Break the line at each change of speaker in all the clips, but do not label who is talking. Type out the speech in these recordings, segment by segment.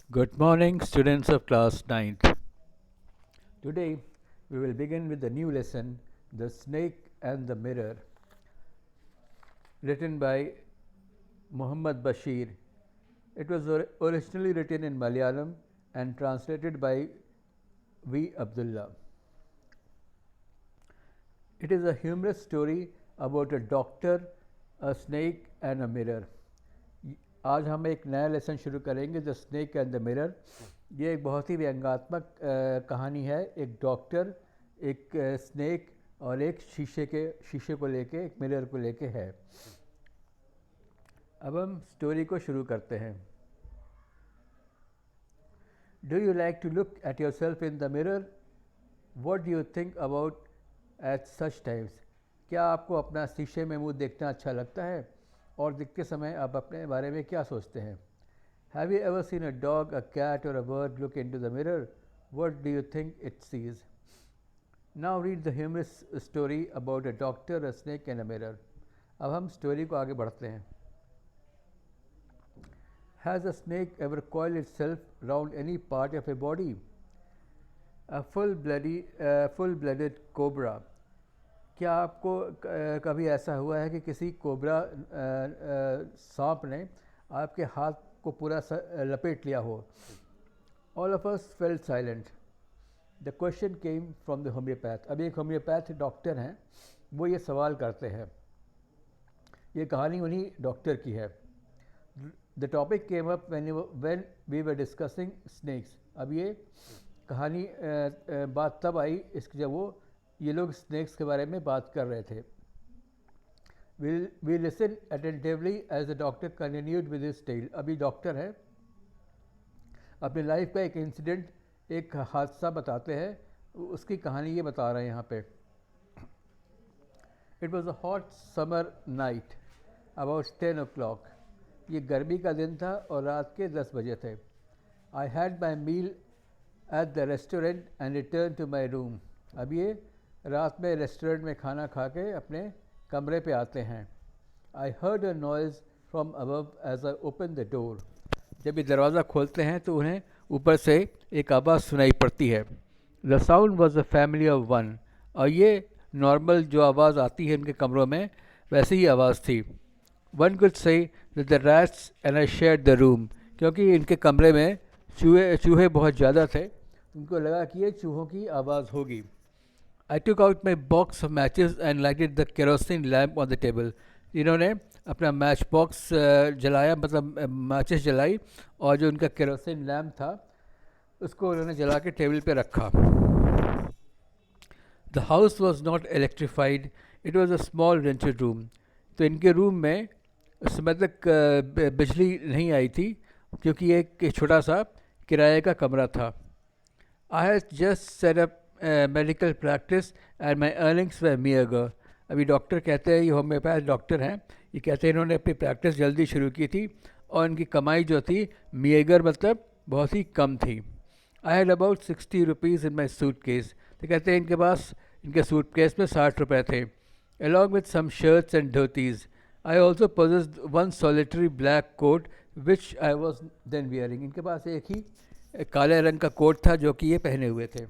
Good morning, students of class 9th. Today, we will begin with the new lesson, The Snake and the Mirror, written by Muhammad Bashir. It was originally written in Malayalam and translated by V. Abdullah. It is a humorous story about a doctor, a snake and a mirror. आज हम एक नया lesson शुरू करेंगे the snake and the mirror. ये एक बहुत ही व्यंग्यात्मक कहानी है। एक डॉक्टर, एक स्नेक और एक शीशे को लेके, एक मिरर को लेके है। अब हम स्टोरी को शुरू करते हैं। Do you like to look at yourself in the mirror? What do you think about at such times? क्या आपको अपना शीशे में मुँह देखना अच्छा लगता है? और दिखते समय आप अपने बारे में क्या सोचते हैं? Have you ever seen a dog, a cat और a bird look into the mirror? What do you think it sees? Now read the humorous story about a doctor, a snake and a mirror. अब हम story को आगे बढ़ते हैं। Has a snake ever coiled itself round any part of a body? A full blooded cobra. क्या आपको कभी ऐसा हुआ है कि किसी कोबरा सांप ने आपके हाथ को पूरा लपेट लिया हो? All of us felt silent. The question came from the homeopath. अभी एक होम्योपैथ डॉक्टर हैं, वो ये सवाल करते हैं। ये कहानी उन्हीं डॉक्टर की है। The topic came up when we were discussing snakes. अब ये कहानी बात तब आई इसकी जब ये लोग स्नेक्स के बारे में बात कर रहे थे। We listen attentively as the doctor continued with his tale. अभी डॉक्टर है, अपनी लाइफ का एक इंसिडेंट, एक हादसा बताते हैं, उसकी कहानी ये बता रहे हैं यहाँ पे। It was a hot summer night about 10 o'clock। ये गर्मी का दिन था और रात के 10 बजे थे। I had my meal at the restaurant and return to my room. अब ये रात में रेस्टोरेंट में खाना खा के अपने कमरे पे आते हैं। I heard a noise from above as I open the door. जब ये दरवाज़ा खोलते हैं तो उन्हें ऊपर से एक आवाज़ सुनाई पड़ती है। The sound was a family of one. और ये नॉर्मल जो आवाज़ आती है इनके कमरों में, वैसी ही आवाज़ थी। One could say that the rats and I shared the room. क्योंकि इनके कमरे में चूहे बहुत ज़्यादा थे, उनको लगा कि ये चूहों की आवाज़ होगी। I took out my box of matches and lighted the kerosene lamp on the table. इन्होंने अपना मैच बॉक्स जलाया, मतलब मैचेस जलाई, और जो उनका केरोसिन लैम्प था उसको उन्होंने जला के टेबल पे रखा। The house was not electrified, it was a small rented room. तो इनके रूम में उस समय तक बिजली नहीं आई थी, क्योंकि एक छोटा सा किराए का कमरा था। I had just set up medical practice and my earnings were meagre. अभी डॉक्टर कहते हैं, ये होम्योपैथ डॉक्टर हैं, ये कहते हैं इन्होंने अपनी प्रैक्टिस जल्दी शुरू की थी और इनकी कमाई जो थी मियगर मतलब बहुत ही कम थी। I had about 60 rupees in my suit case. तो कहते हैं इनके पास, इनके सूट केस में 60 रुपये थे। Along with some shirts and dhotis. I also possessed one solitary black coat which I was then wearing. इनके पास एक ही काले रंग का कोट था जो कि ये पहने हुए थे।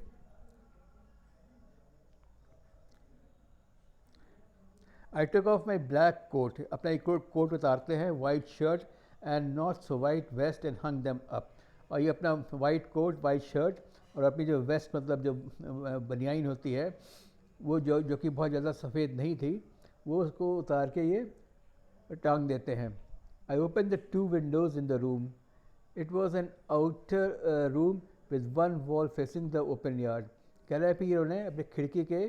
I took off my black coat. अपना एक कोट उतारते हैं, white shirt and not so white vest and hung them up. और ये अपना वाइट कोट, वाइट शर्ट और अपनी जो वेस्ट मतलब जो बनियाइन होती है वो जो कि बहुत ज़्यादा सफ़ेद नहीं थी, वो उसको उतार के ये टांग देते हैं। आई open the 2 windows in the room. It was an outer room with one wall facing the open yard. कह रहा है कि इन्होंने अपनी खिड़की के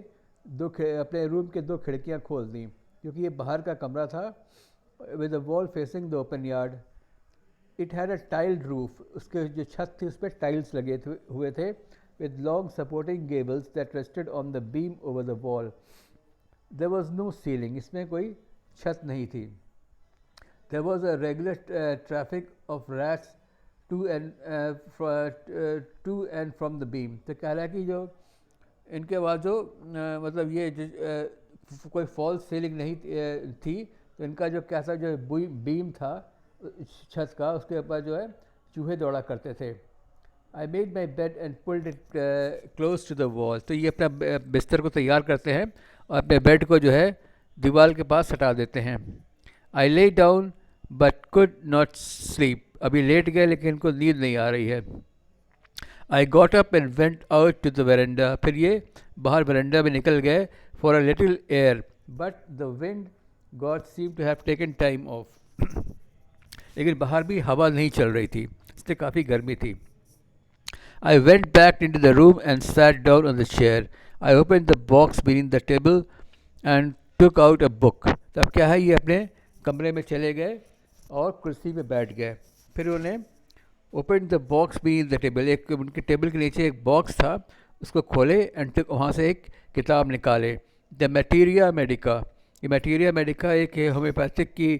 अपने रूम के 2 खिड़कियाँ खोल दी, क्योंकि ये बाहर का कमरा था। With the wall facing the open yard. It had a tiled roof. उसके जो छत थी उस पर टाइल्स लगे हुए थे। With long supporting gables that rested on the beam over the wall. There was no ceiling. इसमें कोई छत नहीं थी। There was a regular traffic of rats to and from the beam. तो कह रहा है कि जो इनके बाद जो मतलब ये कोई फॉल्स सीलिंग नहीं थी, तो इनका जो कैसा जो बीम था छत का, उसके ऊपर जो है चूहे दौड़ा करते थे। I made my bed and pulled it close to the wall. तो ये अपना बिस्तर को तैयार करते हैं और अपने बेड को जो है दीवार के पास हटा देते हैं। I lay down but could not sleep. अभी लेट गए लेकिन इनको नींद नहीं आ रही है। I got up and went out to the veranda. फिर ये बाहर वेरेंडा में निकल गए for a little air, but the wind god seem to have taken time off. लेकिन बाहर भी हवा नहीं चल रही थी, इसलिए काफ़ी गर्मी थी। I went back into the room and sat down on the chair. I opened the box beneath the table and took out a book. तो अब क्या है, ये अपने कमरे में चले गए और कुर्सी पे बैठ गए। फिर उन्हें open the box beneath the table, एक उनके टेबल के नीचे एक बॉक्स था, उसको खोले एंड वहाँ से एक किताब निकाले। The materia medica. ये मैटीरिया मेडिका एक होम्योपैथिक की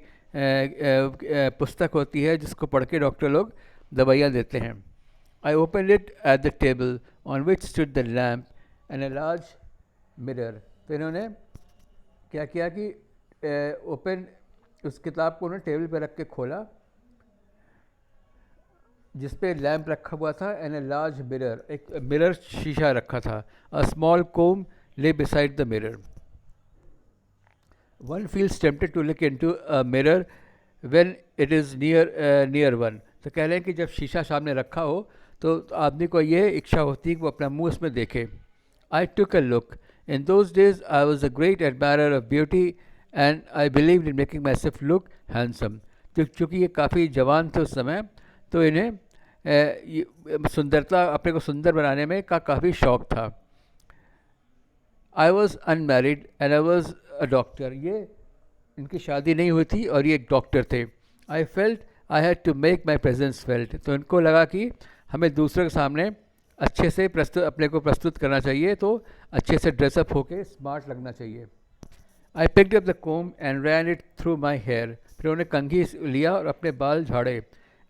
पुस्तक होती है जिसको पढ़ के डॉक्टर लोग दवाइयाँ देते हैं। I opened it at the table on which stood the lamp and a large mirror. तो इन्होंने क्या किया कि ओपन उस किताब को उन्होंने टेबल पर रख के खोला जिस पे लैम्प रखा हुआ था एंड ए लार्ज मिरर, एक मिरर शीशा रखा था। A small comb lay beside the mirror. One feels tempted to look into a mirror when it is near one. तो कह रहे हैं कि जब शीशा सामने रखा हो तो आदमी को ये इच्छा होती है कि वो अपना मुंह उसमें देखे। I took a look. In those days I was a great admirer of beauty and I believe in making myself look handsome. तो चूँकि ये काफ़ी जवान थे उस समय, तो इन्हें सुंदरता, अपने को सुंदर बनाने में काफ़ी शौक था। I was unmarried and I was a doctor. ये इनकी शादी नहीं हुई थी और ये एक डॉक्टर थे। I felt I had to make my presence felt. तो इनको लगा कि हमें दूसरे के सामने अच्छे से अपने को प्रस्तुत करना चाहिए, तो अच्छे से ड्रेसअप होके स्मार्ट लगना चाहिए। I picked up the comb and ran it through my hair. फिर उन्होंने कंघी लिया और अपने बाल झाड़े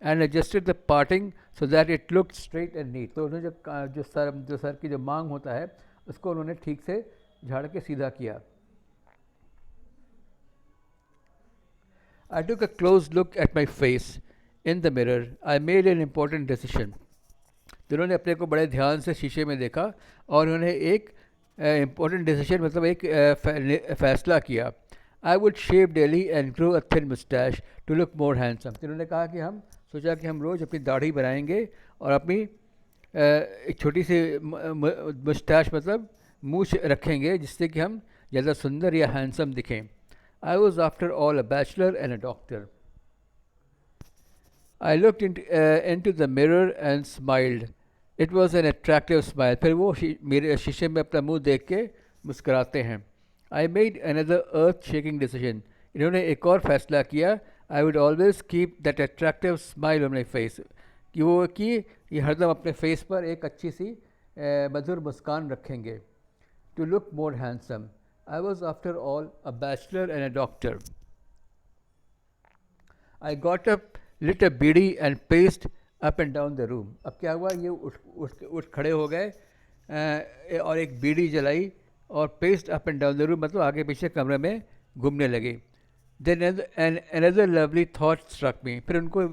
and adjusted the parting so that it look straight and neat. तो उन्होंने जो सर की जो मांग होता है उसको उन्होंने ठीक से झाड़ के सीधा किया। I took a close look at my face in the mirror. I made an important decision. तो उन्होंने अपने को बड़े ध्यान से शीशे में देखा और उन्होंने एक इम्पोर्टेंट डिसीजन, मतलब एक फैसला किया। I would shave daily and grow a thin moustache to look more handsome. तो उन्होंने कहा कि हम सोचा कि हम रोज़ अपनी दाढ़ी बनाएंगे और अपनी एक छोटी सी मुस्टैश मतलब मूछ रखेंगे जिससे कि हम ज़्यादा सुंदर या हैंडसम दिखें। I was after all a bachelor and a doctor. I looked into the mirror and smiled. It was an attractive smile. फिर वो मेरे शीशे में अपना मुंह देख के मुस्कुराते हैं। I made another earth-shaking decision. इन्होंने एक और फैसला किया। I would always keep that attractive smile on my face. कि ये हरदम अपने फेस पर एक अच्छी सी मधुर मुस्कान रखेंगे। To look more handsome. I was after all a bachelor and a doctor. I got up, lit a bidi and paced up and down the room. अब क्या हुआ, ये उठ खड़े हो गए और एक बीड़ी जलाई और paced up and down the room मतलब आगे पीछे कमरे में घूमने लगे। Then another lovely thought struck me. फिर उनको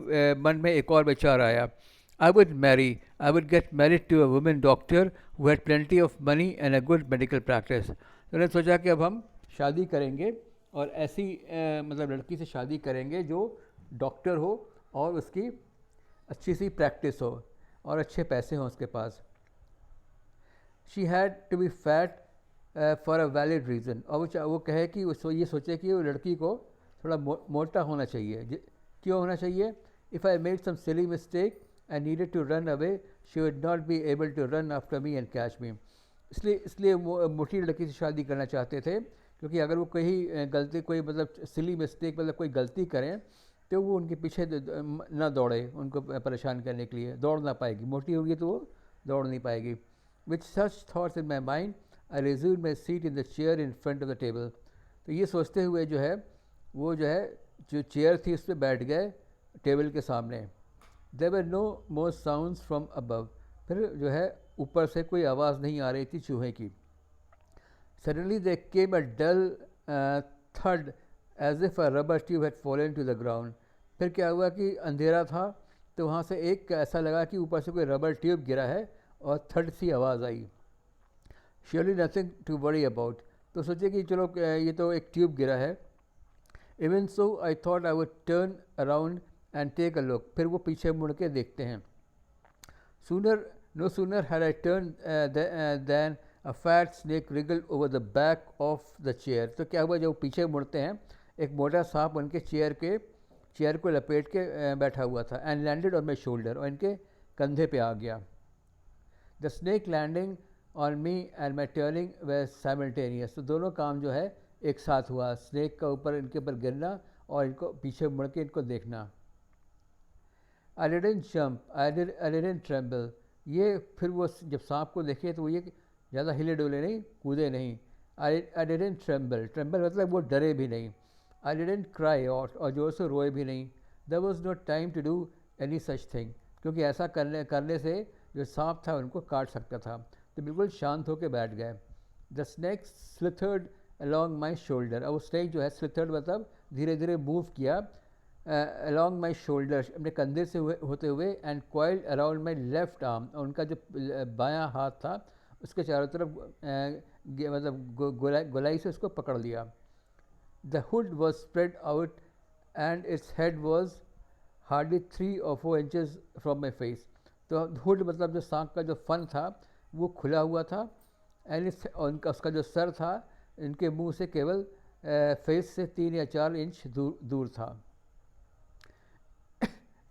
मन में एक और विचार आया। I would get married to a woman doctor who had plenty of money and a good medical practice. तो उन्होंने सोचा कि अब हम शादी करेंगे और ऐसी मतलब लड़की से शादी करेंगे जो डॉक्टर हो और उसकी अच्छी सी प्रैक्टिस हो और अच्छे पैसे हों उसके पास। She had to be fat for a valid reason. और वो कहे कि ये सोचे कि वो लड़की को थोड़ा मोटा होना चाहिए। क्यों होना चाहिए? If I made some silly mistake and needed to run away she would not be able to run after me and catch me. इसलिए मोटी लड़की से शादी करना चाहते थे क्योंकि अगर वो कोई मतलब सिली मिस्टेक मतलब कोई गलती करें तो वो उनके पीछे ना दौड़े, उनको परेशान करने के लिए दौड़ ना पाएगी। मोटी होगी तो वो दौड़ नहीं पाएगी। With such thoughts in my mind I resumed my seat in the chair in front of the table. तो ये सोचते हुए जो चेयर थी उस पर बैठ गए टेबल के सामने। There were no more sounds from above. फिर ऊपर से कोई आवाज़ नहीं आ रही थी चूहे की। Suddenly they came a dull thud as if a rubber tube had fallen to the ground. फिर क्या हुआ कि अंधेरा था तो वहाँ से एक ऐसा लगा कि ऊपर से कोई रबर ट्यूब गिरा है और थर्ड सी आवाज़ आई, surely nothing to worry about. तो सोचे कि चलो ये तो एक ट्यूब गिरा है। Even so I thought I would turn around and take a look, फिर वो पीछे मुड़ के देखते हैं। No sooner had I turned than a fat snake wriggled over the back of the chair। तो क्या हुआ, जब वो पीछे मुड़ते हैं एक मोटा सांप उनके चेयर को लपेट के बैठा हुआ था, and landed on my shoulder, और इनके कंधे पे आ गया। The snake landing on me and my turning were simultaneous. तो दोनों काम जो है एक साथ हुआ, स्नेक का ऊपर इनके ऊपर गिरना और इनको पीछे मुड़ के इनको देखना। I didn't jump, I didn't tremble। ये फिर वो जब सांप को देखे तो ये ज़्यादा हिले डोले नहीं, कूदे नहीं। I didn't tremble, tremble मतलब वो डरे भी नहीं। I didn't cry और जोर से रोए भी नहीं। There was no time to do any such thing, क्योंकि ऐसा करने से जो सांप था उनको काट सकता था। तो बिल्कुल शांत होकर बैठ गए। The snake slithered along my shoulder। अब वो स्नेक जो है slithered मतलब धीरे धीरे मूव किया along my shoulders, अपने कंधे से होते हुए, and coiled around my left arm, और उनका जो बायां हाथ था उसके चारों तरफ मतलब गोलाई से उसको पकड़ लिया। The hood was spread out and its head was hardly 3 or 4 inches from my face। तो हुड मतलब जो सांप का जो फन था वो खुला हुआ था, एंड उसका जो सर था इनके मुंह से केवल फेस से 3 या 4 इंच दूर था।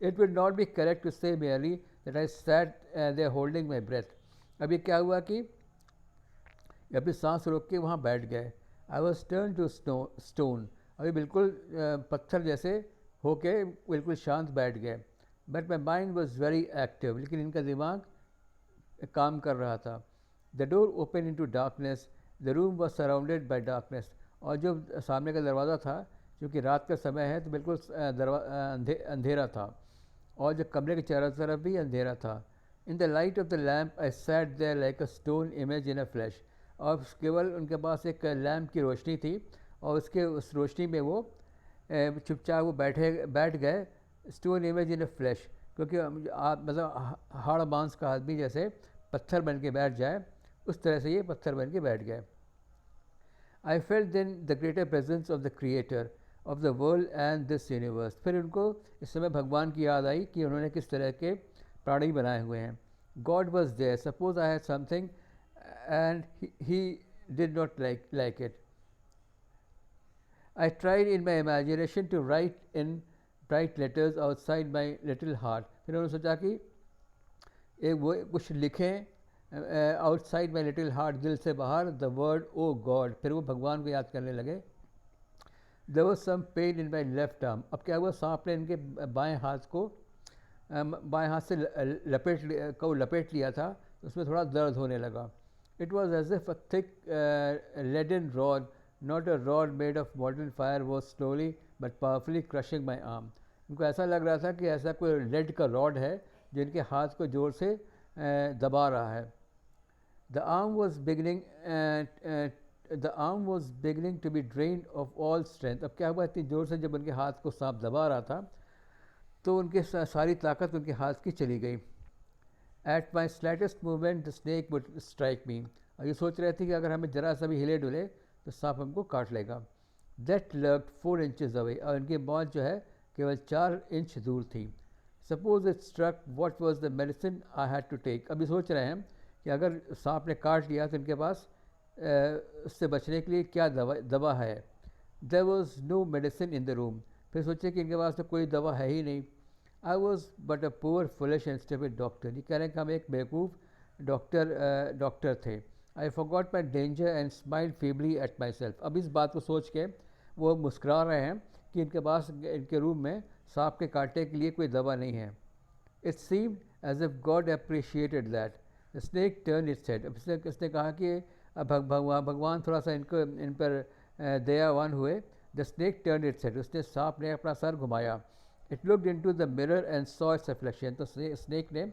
It would not be correct to say merely that I sat there holding my breath। अब ये क्या हुआ कि अपनी सांस रोक के वहाँ बैठ गए। I was turned to stone। अभी बिल्कुल पत्थर जैसे होके बिल्कुल शांत बैठ गए। But my mind was very active। लेकिन इनका दिमाग काम कर रहा था। The door opened into darkness। The room was surrounded by darkness। और जो सामने का दरवाज़ा था, क्योंकि रात का समय है तो बिल्कुल अंधेरा था, और जो कमरे के चारों तरफ भी अंधेरा था। In the light of the lamp I sat there like a stone image in a flash. और केवल उनके पास एक लैम्प की रोशनी थी, और उस रोशनी में वो चुपचाप वो बैठ गए, stone image in a flash, क्योंकि आप मतलब हाड़ मांस का आदमी जैसे पत्थर बन के बैठ जाए, उस तरह से ये पत्थर बन के बैठ गए। I felt then the greater presence of the creator of the world and this universe. फिर उनको इस समय भगवान की याद आई कि उन्होंने किस तरह के प्राणी बनाए हुए हैं। God was there, suppose I had something and he did not like it. I tried in my imagination to write in bright letters outside my little heart. फिर उन्होंने सोचा कि एक वो कुछ लिखें आउटसाइड माई लिटिल हार्ट, दिल से बाहर, द वर्ड ओ गॉड। फिर वो भगवान को याद करने लगे। There was some pain in my left arm। अब क्या हुआ, सांप ने इनके बाएं हाथ से लपेट लिया था, उसमें थोड़ा दर्द होने लगा। It was as if a thick leaden rod, not a rod made of modern fire, was slowly but powerfully crushing my arm। उनको ऐसा लग रहा था कि ऐसा कोई लेड का रॉड है जो इनके हाथ को जोर से दबा रहा है। The arm was beginning to be drained of all strength। अब क्या हुआ, इतनी जोर से जब उनके हाथ को सांप दबा रहा था तो उनके सारी ताकत उनके हाथ की चली गई। At my slightest movement the snake would strike me। और ये सोच रहे थे कि अगर हमें जरा सा भी हिले डुले तो सांप हमको काट लेगा। That lurked 4 inches away। और इनकी मौत जो है केवल 4 इंच दूर थी। Suppose it struck, what was the medicine I had to take। अभी सोच रहे हैं कि अगर सांप ने काट लिया तो इनके पास उससे बचने के लिए क्या दवा है। There was no medicine in the room। फिर सोचे कि इनके पास तो कोई दवा है ही नहीं। I was but a poor foolish and stupid doctor। ये कह रहे हैं कि हम एक बेवकूफ़ डॉक्टर थे। I forgot my danger and smiled feebly at myself। अब इस बात को सोच के वो मुस्कुरा रहे हैं कि इनके पास इनके रूम में सांप के काटने के लिए कोई दवा नहीं है। It seemed as if God appreciated that। The snake turned its head। अब इसने कहा कि भगवान थोड़ा सा इन पर दयावान हुए। The snake turn its head. उसने सांप ने अपना सर घुमाया। It looked into the mirror and saw it's reflection. तो स्नेक ने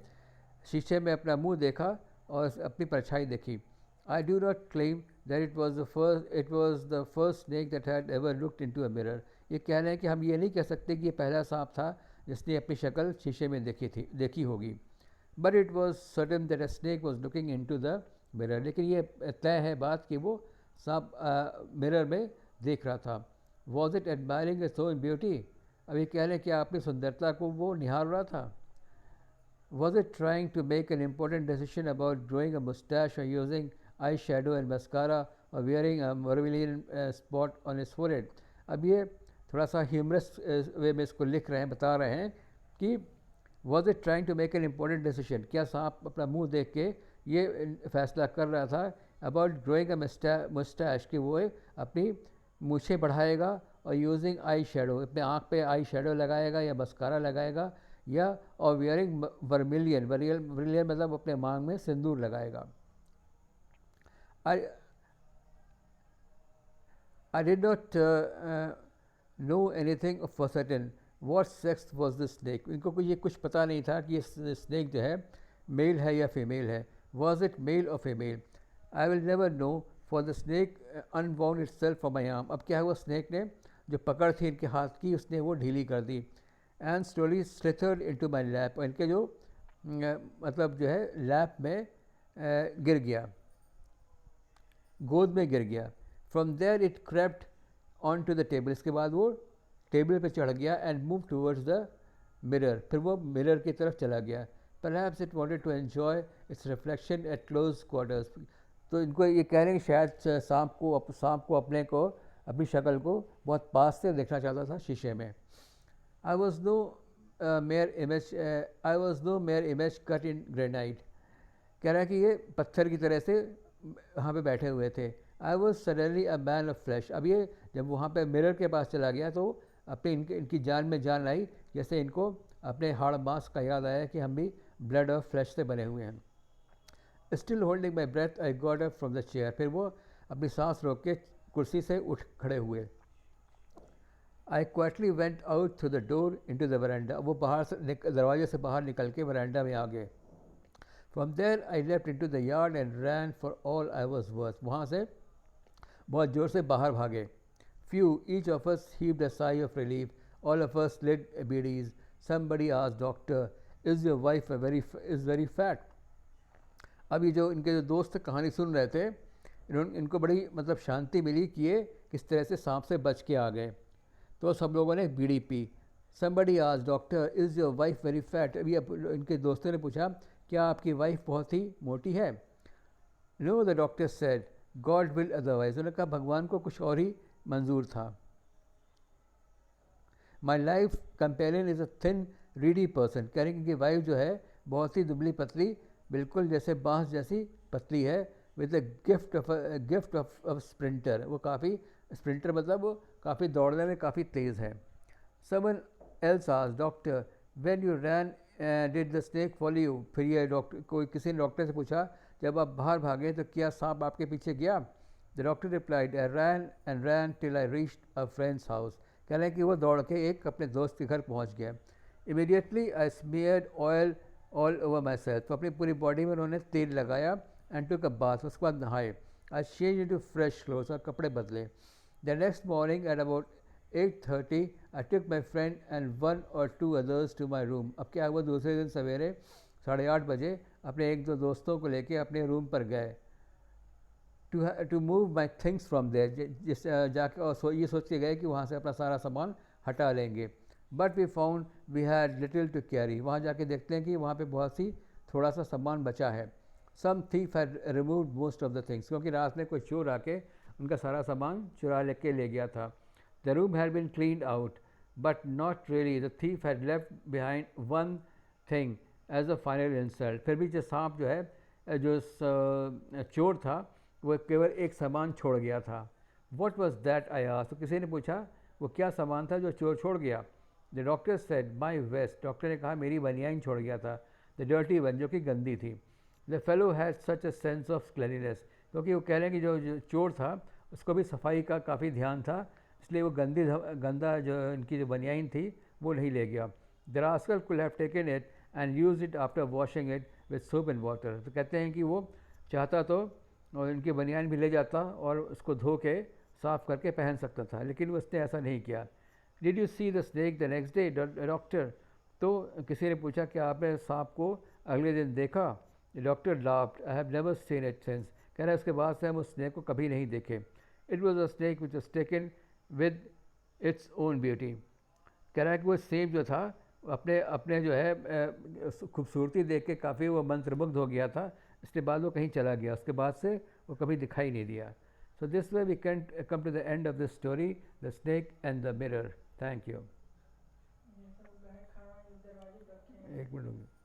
शीशे में अपना मुंह देखा और अपनी परछाई देखी। I do not claim that it was the first snake that had ever looked into a mirror. ये कह रहे हैं कि हम ये नहीं कह सकते कि ये पहला सांप था जिसने अपनी शक्ल शीशे में देखी होगी. But it was certain that a snake was looking into the mirror. लेकिन ये तय है बात कि वो सांप मिरर में देख रहा था. Was it admiring its own beauty. अभी कह लें कि अपनी सुंदरता को वो निहार रहा था. Was it trying to make an important decision about growing a moustache और using eye shadow and mascara और wearing a vermilion spot on his forehead. अब ये थोड़ा सा ह्यूमरस वे में इसको लिख रहे हैं, बता रहे हैं कि was it trying to make an important decision. क्या सांप अपना मुंह देख के ये फैसला कर रहा था अबाउट ग्रोइंग अ मुस्टैश कि वो अपनी मूछें बढ़ाएगा और यूजिंग आई शेडो, अपने आँख पे आई शेडो लगाएगा या मस्कारा लगाएगा, या और वियरिंग वर्मिलियन. वर्मिलियन मतलब अपने मांग में सिंदूर लगाएगा. I did not know anything for certain. What sex was this snake? इनको ये कुछ पता नहीं था कि ये स्नेक जो है मेल है या फीमेल है. Was it male or female? I will never know, for the snake unwound itself from my arm. अब क्या हुआ, स्नेक ने जो पकड़ थी इनके हाथ की उसने वो ढीली कर दी. And slowly slithered into my lap. और इनके जो मतलब जो है लैप में गिर गया, गोद में गिर गया. From there it crept on to the table. इसके बाद वो टेबल पे चढ़ गया. And move towards the mirror. फिर वो मिरर की तरफ चला गया. Perhaps it wanted to enjoy its reflection at close quarters. तो इनको ये कह रहे हैं कि शायद सांप को अपनी शक्ल को बहुत पास से देखना चाहता था शीशे में. I was no mere image cut in granite. कह रहा है कि ये पत्थर की तरह से वहाँ पे बैठे हुए थे. I was suddenly a man of flash. अब ये जब वहाँ पे मिरर के पास चला गया तो अपने इनकी जान में जान आई, जैसे इनको अपने हाड़ मांस का याद आया कि हम भी ब्लड और फ्लैश से बने हुए हैं. Still holding my breath I got up from the chair. फिर वो अपनी सांस रोक के कुर्सी से उठ खड़े हुए. I quietly went out through the door into the veranda. वो दरवाजे से बाहर निकल के वरांडा में आ गए. From there I left into the yard and ran for all I was worth. वहाँ से बहुत ज़ोर से बाहर भागे. Phew each of us heaved a sigh of relief. All of us lit bidis. Somebody asked, doctor, is your wife is very fat. अब ये जो इनके जो दोस्त कहानी सुन रहे थे, इनको बड़ी मतलब शांति मिली कि ये किस तरह से सांप से बच के आ गए. तो सब लोगों ने बीड़ी पी. Somebody asked, doctor, is your wife very fat. अभी इनके दोस्तों ने पूछा, क्या आपकी वाइफ बहुत ही मोटी है? No, the doctor said, God will otherwise. उन्होंने कहा भगवान को कुछ और ही मंजूर था. My life companion is a thin reedy person. कह रहे हैं कि वाइफ जो है बहुत ही दुबली पतली, बिल्कुल जैसे बांस जैसी पतली है. With the gift of sprinter. वो काफ़ी स्प्रिंटर मतलब वो काफ़ी दौड़ने में काफ़ी तेज़ है. Someone else asked, doctor, when you ran did the snake follow you. फिर ये किसी ने डॉक्टर से पूछा, जब आप बाहर भागे तो क्या सांप आपके पीछे गया? The doctor replied, I ran till I reached a friend's house. कह रहे हैं कि वो दौड़ के एक अपने दोस्त के घर पहुंच गया. Immediately I smeared oil all over myself. तो अपनी पूरी बॉडी में उन्होंने तेल लगाया. And took a bath. उसके बाद नहाए. I change into fresh clothes. और कपड़े बदले. The next morning at about 8:30 I took my friend and 1 or 2 others to my room. अब क्या हुआ, दूसरे दिन सवेरे 8:30 बजे अपने 1-2 दोस्तों को लेके अपने रूम पर गए. To move my things from there. जिस जाके और ये सोच के गए कि वहाँ से अपना सारा सामान हटा लेंगे. But we found we had little to carry. वहाँ जाके देखते हैं कि वहाँ पे बहुत सी थोड़ा सा सामान बचा है. Some thief had removed most of the things. क्योंकि रात में कोई चोर आके उनका सारा सामान चुरा लेके ले गया था. The room had been cleaned out but not really. The thief had left behind one thing as a final insult. फिर भी जो सांप जो है, जो चोर था, वो केवल एक सामान छोड़ गया था. What was that, I asked. तो किसी ने पूछा वो क्या सामान था जो चोर छोड़ गया? The doctor said, my waste. Doctor ने कहा मेरी बनियान छोड़ गया था. द डर्टी वन, जो कि गंदी थी. The fellow had such a sense of cleanliness. क्योंकि वो कह रहे हैं कि जो चोर था उसको भी सफाई का काफ़ी ध्यान था, इसलिए वो गंदा जो इनकी जो बनियान थी वो नहीं ले गया. The rascal could have taken it and use it after washing it with soap and water. तो कहते हैं कि वो चाहता तो और इनकी बनियान भी ले जाता और उसको धो के साफ़ करके पहन सकता था, लेकिन उसने ऐसा नहीं किया. Did you see the snake the next day, doctor? तो किसी ने पूछा कि आपने सांप को अगले दिन देखा? Doctor laughed, I have never seen it since. कह रहा है उसके बाद से हम उस स्नेक को कभी नहीं देखे। It was a snake which was taken with its own beauty. कह रहा है कि वो सेब जो था अपने अपने जो है खूबसूरती देख के काफ़ी वो मंत्रमुग्ध हो गया था, इसके बाद वो कहीं चला गया, उसके बाद से वो कभी दिखाई नहीं दिया। So this way we can come to the end of this story, the snake and the mirror. Thank you. एक मिनट।